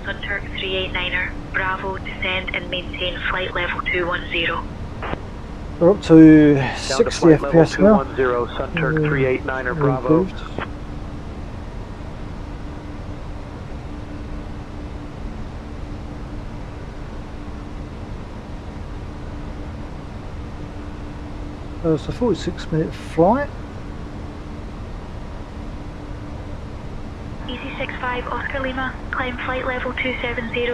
Sunturk 389er, Bravo, descend and maintain flight level 210. We're up to 60 FPS now. 210, Sunturk 389er, Bravo. Improved. It's a 46-minute flight. Easy 65 Oscar Lima, climb flight level 270,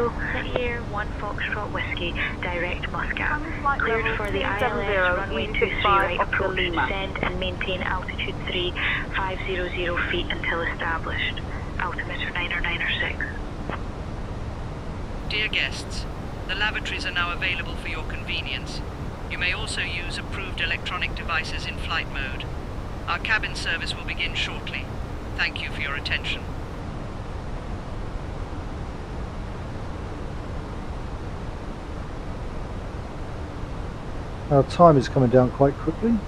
Air 1 Foxtrot Whiskey, direct Muscat. Cleared for the ILS runway 23 right approach, descend and maintain altitude 3500 feet until established. Altimeter 996. Dear guests, the lavatories are now available for your convenience. You may also use approved electronic devices in flight mode. Our cabin service will begin shortly. Thank you for your attention. Our time is coming down quite quickly.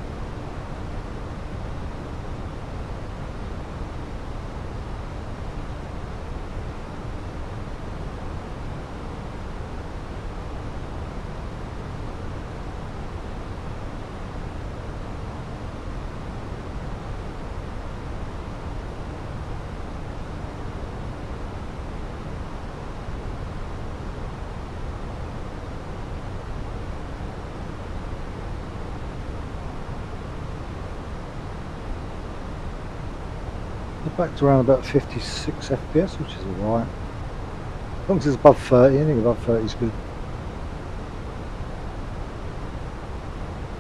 Back to around about 56 FPS, which is alright. As long as it's above 30, anything above 30 is good.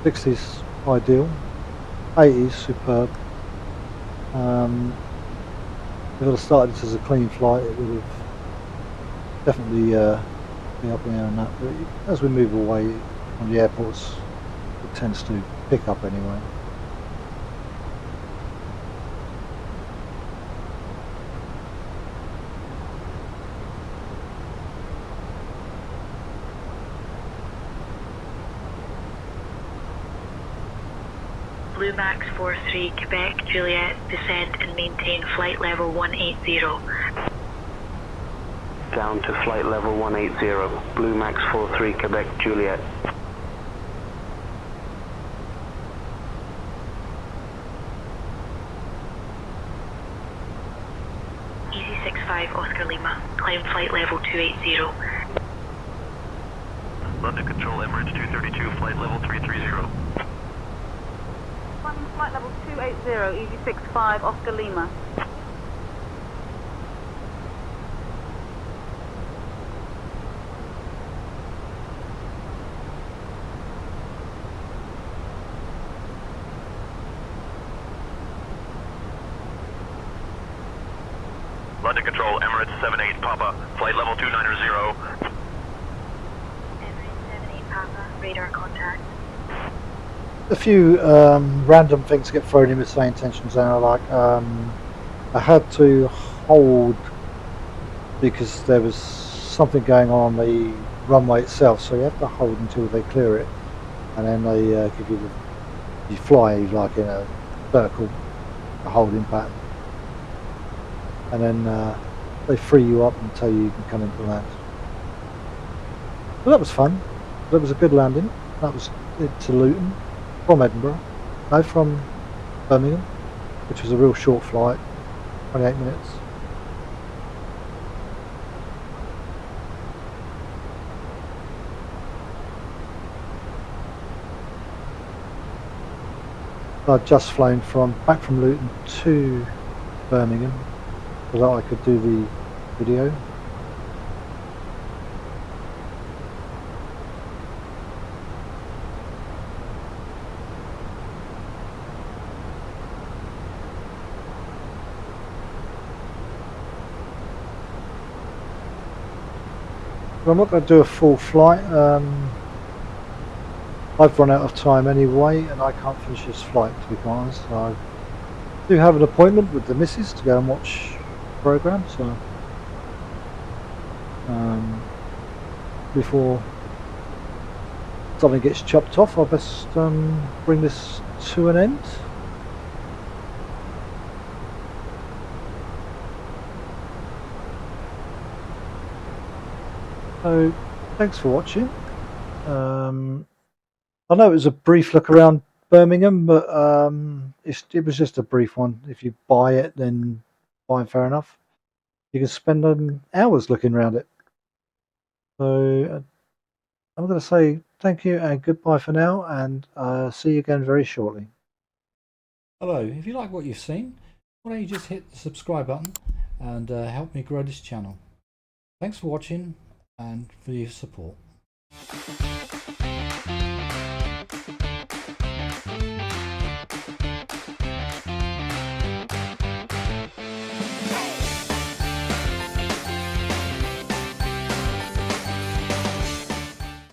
60's ideal, 80's superb. If I'd have started this as a clean flight, it would have definitely been up in the air and that. But as we move away from the airports, it tends to pick up anyway. Blue Max 43 Quebec Juliet, descend and maintain flight level 180. Down to flight level 180. Blue Max 43 Quebec Juliet. Easy 65 Oscar Lima, climb flight level 280. London Control Emirates 232, flight level 330. Climbing flight level 280, Easy 65 Oscar Lima. London Control Emirates 78 Papa, flight level 290. Emirates 78 Papa, radar contact. A few random things get thrown in with say intentions now, like I had to hold because there was something going on the runway itself, so you have to hold until they clear it, and then they give you you fly like in a circle, a holding pattern, and then they free you up and tell you can come into land. So that was fun. That was a good landing. That was it to Luton. From Edinburgh, no, from Birmingham, which was a real short flight, 28 minutes. I'd just flown back from Luton to Birmingham so that I could do the video. I'm not going to do a full flight. I've run out of time anyway, and I can't finish this flight, to be quite honest. I do have an appointment with the missus to go and watch the programme, so before something gets chopped off, I'll best bring this to an end. So, thanks for watching. I know it was a brief look around Birmingham, but it was just a brief one. If you buy it, then fine, fair enough. You can spend hours looking around it. So, I'm going to say thank you and goodbye for now, and see you again very shortly. Hello, if you like what you've seen, why don't you just hit the subscribe button and help me grow this channel. Thanks for watching and for your support.